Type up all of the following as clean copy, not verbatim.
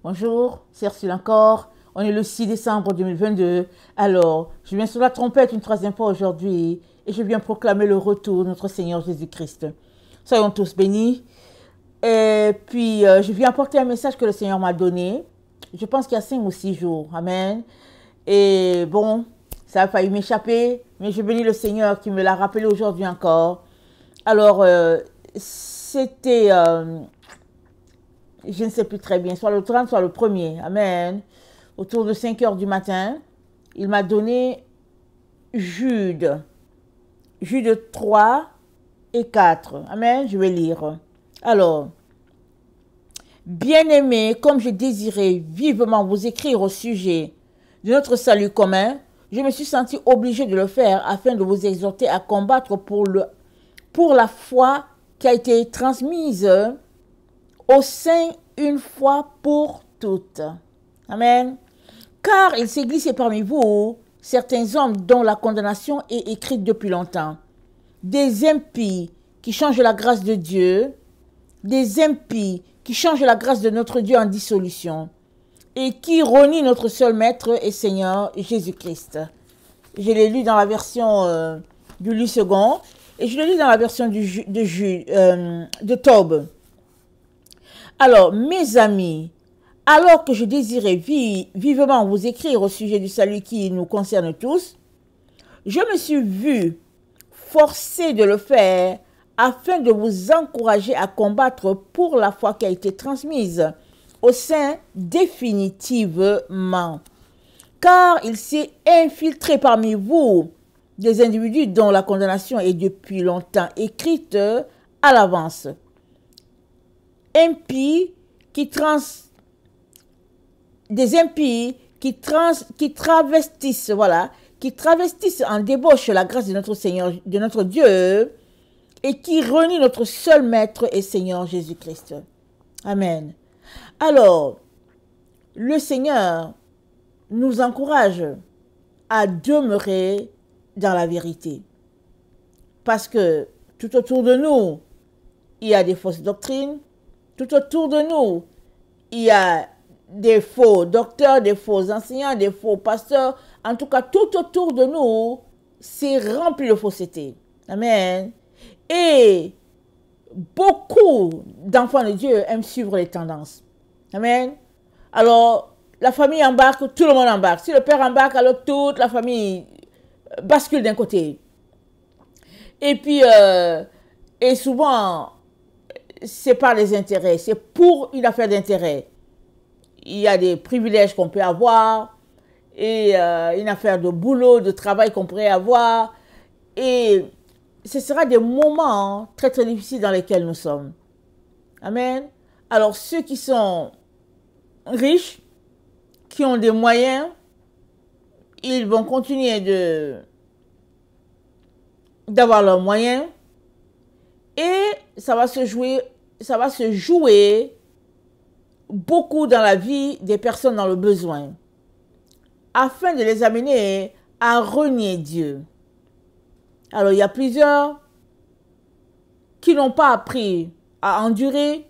Bonjour, c'est Ursule encore. On est le 6 décembre 2022. Alors, je viens sur la trompette une troisième fois aujourd'hui et je viens proclamer le retour de notre Seigneur Jésus-Christ. Soyons tous bénis. Et puis, je viens apporter un message que le Seigneur m'a donné. Je pense qu'il y a 5 ou 6 jours. Amen. Et bon, ça a failli m'échapper, mais je bénis le Seigneur qui me l'a rappelé aujourd'hui encore. Alors, c'était... je ne sais plus très bien, soit le 30, soit le 1er. Amen. Autour de 5 heures du matin, il m'a donné Jude. Jude 3 et 4. Amen. Je vais lire. Alors, bien-aimés, comme je désirais vivement vous écrire au sujet de notre salut commun, je me suis senti obligé de le faire afin de vous exhorter à combattre pour la foi qui a été transmise au sein une fois pour toutes. Amen. Car il s'est glissé parmi vous certains hommes dont la condamnation est écrite depuis longtemps. Des impies qui changent la grâce de Dieu, des impies qui changent la grâce de notre Dieu en dissolution et qui renient notre seul Maître et Seigneur Jésus-Christ. Je l'ai lu dans la version du Louis II et je l'ai lu dans la version de Tob. Alors, mes amis, alors que je désirais vivement vous écrire au sujet du salut qui nous concerne tous, je me suis vu forcé de le faire afin de vous encourager à combattre pour la foi qui a été transmise au sein définitivement. Car il s'est infiltré parmi vous des individus dont la condamnation est depuis longtemps écrite à l'avance. Des impies qui travestissent en débauche la grâce de notre Seigneur, de notre Dieu, et qui renient notre seul Maître et Seigneur Jésus-Christ. Amen. Alors, le Seigneur nous encourage à demeurer dans la vérité. Parce que tout autour de nous, il y a des fausses doctrines. Tout autour de nous, il y a des faux docteurs, des faux enseignants, des faux pasteurs. En tout cas, tout autour de nous, c'est rempli de fausseté. Amen. Et beaucoup d'enfants de Dieu aiment suivre les tendances. Amen. Alors, la famille embarque, tout le monde embarque. Si le père embarque, alors toute la famille bascule d'un côté. Et puis, et souvent, c'est par les intérêts, c'est pour une affaire d'intérêt. Il y a des privilèges qu'on peut avoir, et une affaire de boulot, de travail qu'on pourrait avoir. Et ce sera des moments très très difficiles dans lesquels nous sommes. Amen. Alors ceux qui sont riches, qui ont des moyens, ils vont continuer d'avoir leurs moyens. Et ça va se jouer beaucoup dans la vie des personnes dans le besoin, afin de les amener à renier Dieu. Alors, il y a plusieurs qui n'ont pas appris à endurer,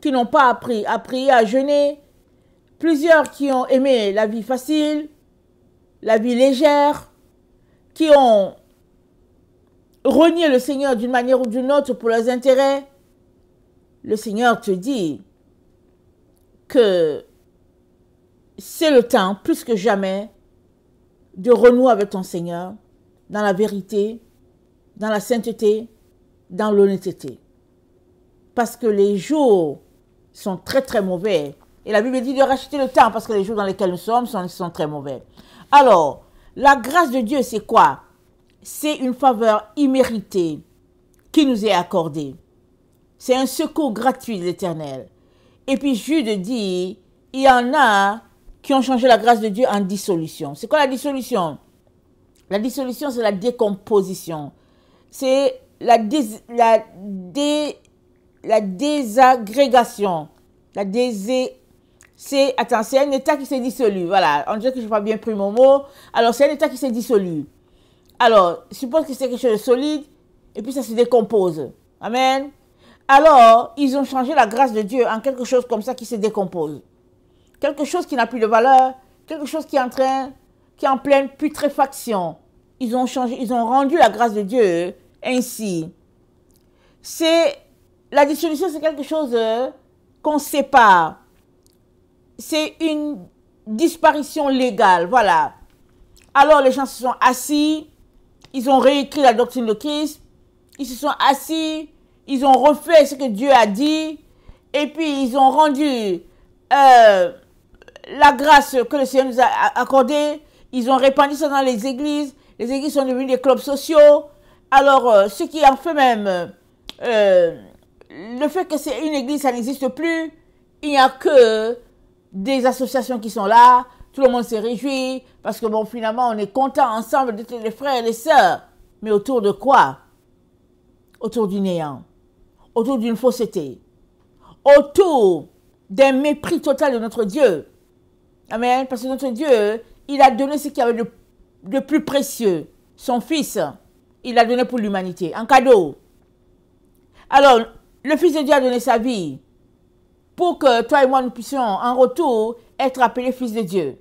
qui n'ont pas appris à prier, à jeûner. Plusieurs qui ont aimé la vie facile, la vie légère, qui ont renier le Seigneur d'une manière ou d'une autre pour leurs intérêts. Le Seigneur te dit que c'est le temps, plus que jamais, de renouer avec ton Seigneur dans la vérité, dans la sainteté, dans l'honnêteté. Parce que les jours sont très très mauvais. Et la Bible dit de racheter le temps parce que les jours dans lesquels nous sommes sont très mauvais. Alors, la grâce de Dieu, c'est quoi? C'est une faveur imméritée qui nous est accordée. C'est un secours gratuit de l'Éternel. Et puis Jude dit, il y en a qui ont changé la grâce de Dieu en dissolution. C'est quoi la dissolution? La dissolution, c'est la décomposition. C'est la désagrégation. C'est un état qui s'est dissolu. Voilà, on dirait que je n'ai pas bien pris mon mot. Alors, c'est un état qui s'est dissolu. Alors, suppose que c'est quelque chose de solide, et puis ça se décompose. Amen. Alors, ils ont changé la grâce de Dieu en quelque chose comme ça qui se décompose. quelque chose qui n'a plus de valeur, quelque chose qui est qui est en pleine putréfaction. Ils ont changé, ils ont rendu la grâce de Dieu ainsi. La dissolution, c'est quelque chose qu'on sépare. C'est une disparition légale, voilà. Alors les gens se sont assis, ils ont réécrit la doctrine de Christ, ils se sont assis, ils ont refait ce que Dieu a dit, et puis ils ont rendu la grâce que le Seigneur nous a accordée, ils ont répandu ça dans les églises sont devenues des clubs sociaux. Alors, ce qui en fait même, le fait que c'est une église, ça n'existe plus, il n'y a que des associations qui sont là, tout le monde s'est réjoui, parce que bon, finalement, on est content ensemble d'être les frères et les sœurs. Mais autour de quoi? Autour du néant, autour d'une fausseté, autour d'un mépris total de notre Dieu. Amen. Parce que notre Dieu, il a donné ce qu'il y avait de plus précieux. Son Fils, il l'a donné pour l'humanité, en cadeau. Alors, le Fils de Dieu a donné sa vie pour que toi et moi, nous puissions en retour être appelés fils de Dieu.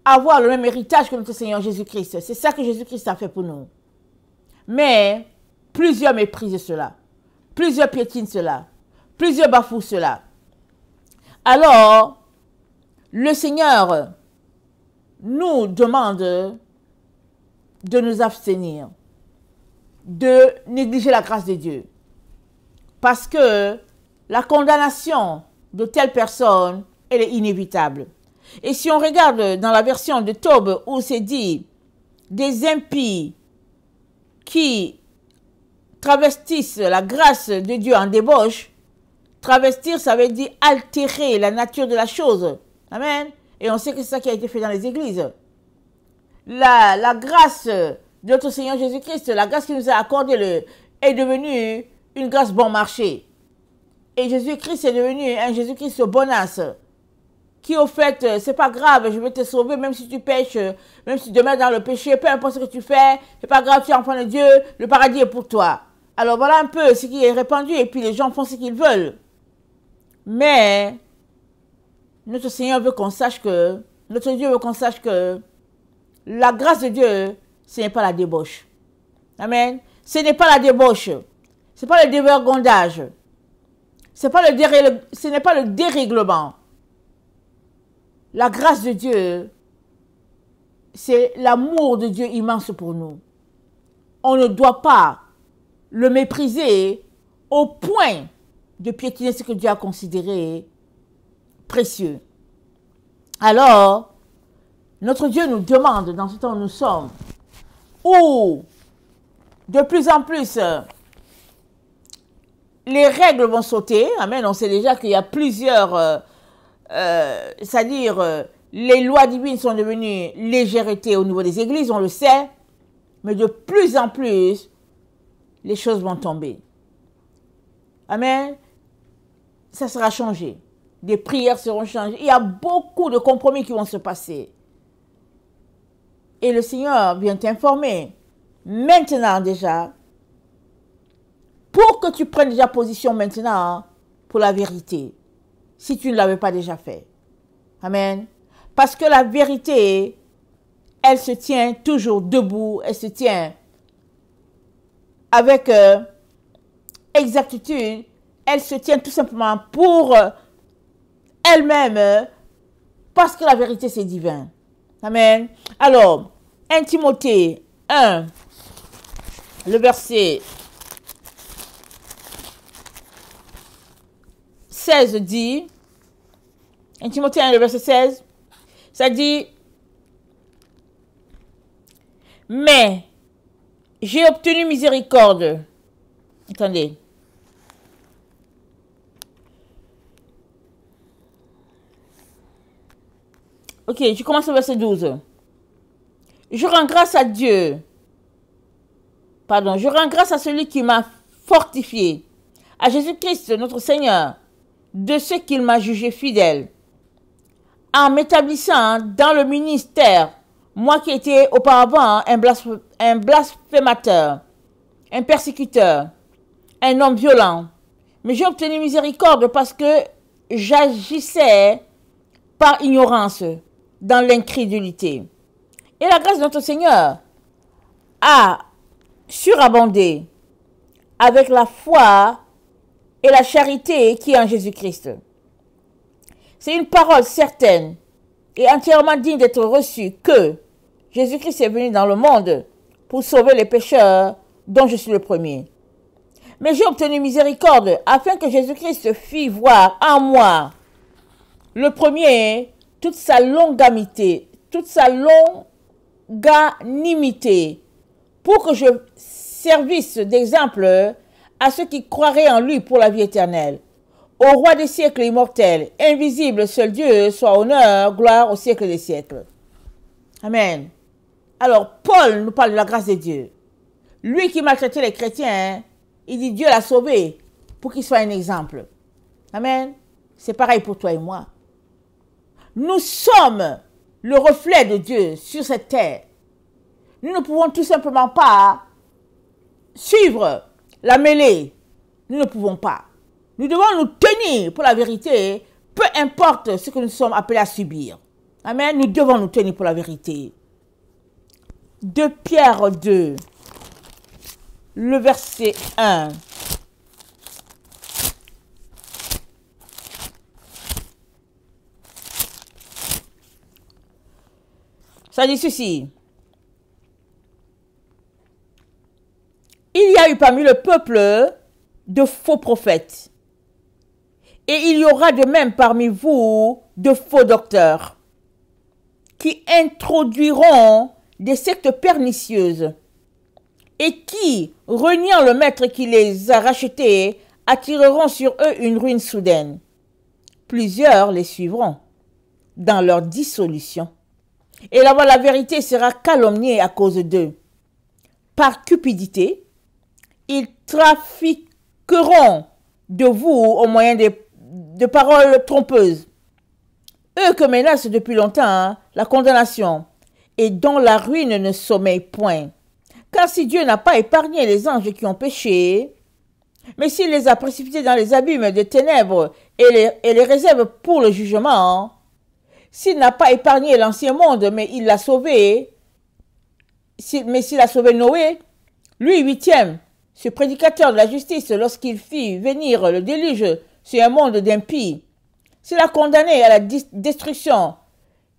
Avoir le même héritage que notre Seigneur Jésus-Christ. C'est ça que Jésus-Christ a fait pour nous. Mais plusieurs méprisent cela. Plusieurs piétinent cela. Plusieurs bafouent cela. Alors, le Seigneur nous demande de nous abstenir, de négliger la grâce de Dieu. Parce que la condamnation de telle personne, elle est inévitable. Et si on regarde dans la version de Tob où c'est dit des impies qui travestissent la grâce de Dieu en débauche, travestir, ça veut dire altérer la nature de la chose. Amen. Et on sait que c'est ça qui a été fait dans les églises. La grâce de notre Seigneur Jésus-Christ, la grâce qu'il nous a accordée est devenue une grâce bon marché. Et Jésus-Christ est devenu un Jésus-Christ bonasse. Qui au fait, c'est pas grave, je vais te sauver, même si tu pêches, même si tu demeures dans le péché, peu importe ce que tu fais, c'est pas grave, tu es enfant de Dieu, le paradis est pour toi. Alors voilà un peu ce qui est répandu, et puis les gens font ce qu'ils veulent. Mais, notre Seigneur veut qu'on sache que, notre Dieu veut qu'on sache que, la grâce de Dieu, ce n'est pas la débauche. Amen. Ce n'est pas la débauche. Ce n'est pas le dévergondage. Ce n'est pas le dérèglement. La grâce de Dieu, c'est l'amour de Dieu immense pour nous. On ne doit pas le mépriser au point de piétiner ce que Dieu a considéré précieux. Alors, notre Dieu nous demande dans ce temps où nous sommes, où de plus en plus les règles vont sauter. Amen. On sait déjà qu'il y a plusieurs, c'est-à-dire les lois divines sont devenues légèreté au niveau des églises, on le sait, mais de plus en plus, les choses vont tomber. Amen. Ça sera changé. Des prières seront changées. Il y a beaucoup de compromis qui vont se passer. Et le Seigneur vient t'informer maintenant déjà, pour que tu prennes déjà position maintenant pour la vérité, si tu ne l'avais pas déjà fait. Amen. Parce que la vérité, elle se tient toujours debout, elle se tient avec exactitude, elle se tient tout simplement pour elle-même, parce que la vérité c'est divin. Amen. Alors, 1 Timothée 1, le verset 16 dit, 1 Timothée 1, le verset 16, ça dit, mais j'ai obtenu miséricorde. Attendez. Ok, je commence au verset 12. Je rends grâce à Dieu. Pardon, je rends grâce à celui qui m'a fortifié, à Jésus-Christ, notre Seigneur, de ce qu'il m'a jugé fidèle, en m'établissant dans le ministère, moi qui étais auparavant un blasphémateur, un persécuteur, un homme violent. Mais j'ai obtenu miséricorde parce que j'agissais par ignorance, dans l'incrédulité. Et la grâce de notre Seigneur a surabondé avec la foi et la charité qui est en Jésus-Christ. C'est une parole certaine et entièrement digne d'être reçue que Jésus-Christ est venu dans le monde pour sauver les pécheurs, dont je suis le premier. Mais j'ai obtenu miséricorde afin que Jésus-Christ fît voir en moi, le premier, toute sa longanimité, pour que je servisse d'exemple à ceux qui croiraient en lui pour la vie éternelle. Au roi des siècles immortels, invisible, seul Dieu, soit honneur, gloire au siècle des siècles. Amen. Alors, Paul nous parle de la grâce de Dieu. Lui qui maltraitait les chrétiens, il dit Dieu l'a sauvé pour qu'il soit un exemple. Amen. C'est pareil pour toi et moi. Nous sommes le reflet de Dieu sur cette terre. Nous ne pouvons tout simplement pas suivre la mêlée. Nous ne pouvons pas. Nous devons nous tenir pour la vérité, peu importe ce que nous sommes appelés à subir. Amen. Nous devons nous tenir pour la vérité. 2 Pierre 2, le verset 1. Ça dit ceci. Il y a eu parmi le peuple de faux prophètes. Et il y aura de même parmi vous de faux docteurs qui introduiront des sectes pernicieuses et qui, reniant le maître qui les a rachetés, attireront sur eux une ruine soudaine. Plusieurs les suivront dans leur dissolution. Et là-bas, la vérité sera calomniée à cause d'eux. Par cupidité, ils trafiqueront de vous au moyen de paroles trompeuses. Eux que menace depuis longtemps la condamnation et dont la ruine ne sommeille point. Car si Dieu n'a pas épargné les anges qui ont péché, mais s'il les a précipités dans les abîmes des ténèbres et les réserve pour le jugement, s'il n'a pas épargné l'ancien monde, mais il l'a sauvé, mais s'il a sauvé Noé, lui, 8e, ce prédicateur de la justice, lorsqu'il fit venir le déluge sur un monde d'impies, s'il a condamné à la destruction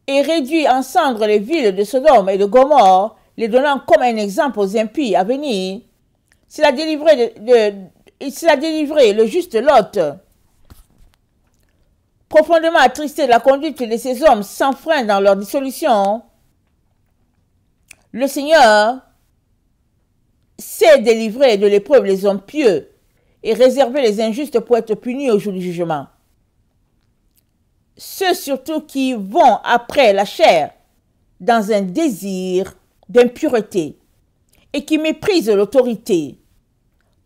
et réduit en cendres les villes de Sodome et de Gomorrhe, les donnant comme un exemple aux impies à venir, s'il a délivré le juste Lot, profondément attristé de la conduite de ces hommes sans frein dans leur dissolution, le Seigneur sait délivrer de l'épreuve les hommes pieux et réserver les injustes pour être punis au jour du jugement. Ceux surtout qui vont après la chair dans un désir d'impureté et qui méprisent l'autorité,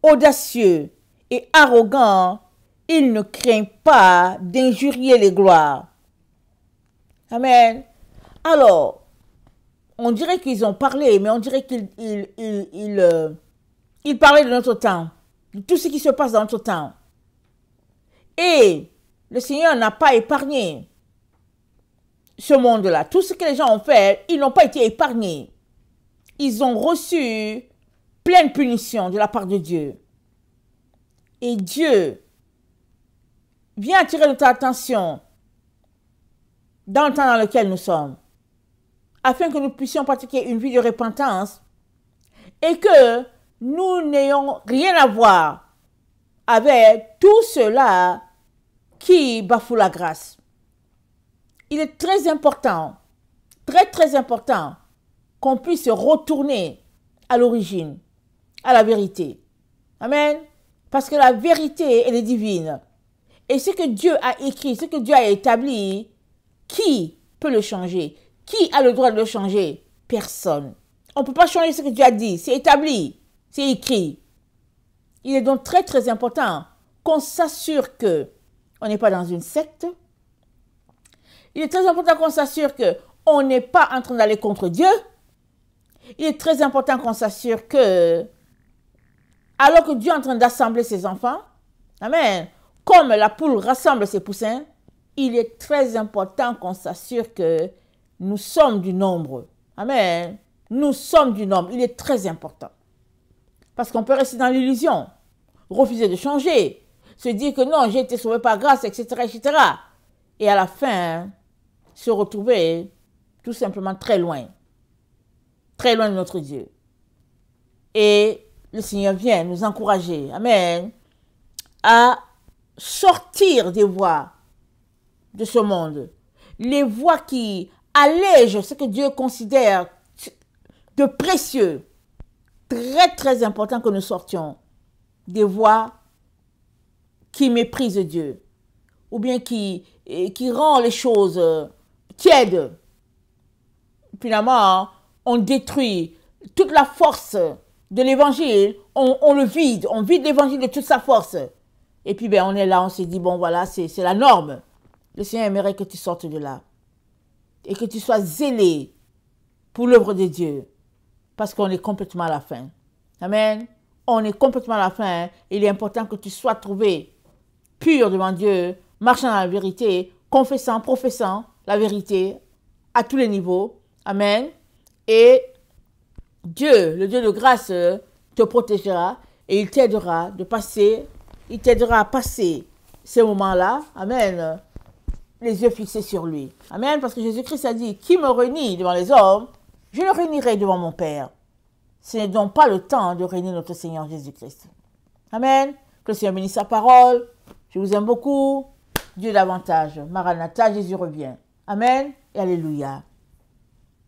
audacieux et arrogants, il ne craint pas d'injurier les gloires. Amen. Alors, on dirait qu'ils ont parlé, mais on dirait qu'ils parlaient de notre temps, de tout ce qui se passe dans notre temps. Et le Seigneur n'a pas épargné ce monde-là. Tout ce que les gens ont fait, ils n'ont pas été épargnés. Ils ont reçu plein de punitions de la part de Dieu. Et Dieu vient attirer notre attention dans le temps dans lequel nous sommes, afin que nous puissions pratiquer une vie de repentance et que nous n'ayons rien à voir avec tout cela qui bafoue la grâce. Il est très important, très important, qu'on puisse retourner à l'origine, à la vérité. Amen. Parce que la vérité, elle est divine. Et ce que Dieu a écrit, ce que Dieu a établi, qui peut le changer? Qui a le droit de le changer? Personne. On ne peut pas changer ce que Dieu a dit. C'est établi. C'est écrit. Il est donc très important qu'on s'assure qu'on n'est pas dans une secte. Il est très important qu'on s'assure qu'on n'est pas en train d'aller contre Dieu. Il est très important qu'on s'assure que, alors que Dieu est en train d'assembler ses enfants, amen, comme la poule rassemble ses poussins, il est très important qu'on s'assure que nous sommes du nombre. Amen. Nous sommes du nombre. Il est très important. Parce qu'on peut rester dans l'illusion, refuser de changer, se dire que non, j'ai été sauvé par grâce, etc., etc. Et à la fin, se retrouver tout simplement très loin de notre Dieu. Et le Seigneur vient nous encourager, amen, à sortir des voies de ce monde, les voies qui allègent ce que Dieu considère de précieux. Très, très important que nous sortions des voies qui méprisent Dieu, ou bien qui rend les choses tièdes. Finalement, on détruit toute la force de l'évangile, on le vide, on vide l'évangile de toute sa force. Et puis on est là, on s'est dit, bon voilà, c'est la norme. Le Seigneur aimerait que tu sortes de là et que tu sois zélé pour l'œuvre de Dieu, parce qu'on est complètement à la fin. Amen. On est complètement à la fin. Il est important que tu sois trouvé pur devant Dieu, marchant dans la vérité, confessant, professant la vérité à tous les niveaux. Amen. Et Dieu, le Dieu de grâce, te protégera et il t'aidera à passer ces moments-là. Amen. Les yeux fixés sur lui. Amen. Parce que Jésus-Christ a dit, qui me réunit devant les hommes, je le réunirai devant mon Père. Ce n'est donc pas le temps de réunir notre Seigneur Jésus-Christ. Amen. Que le Seigneur bénisse sa parole. Je vous aime beaucoup. Dieu davantage. Maranatha, Jésus revient. Amen et alléluia.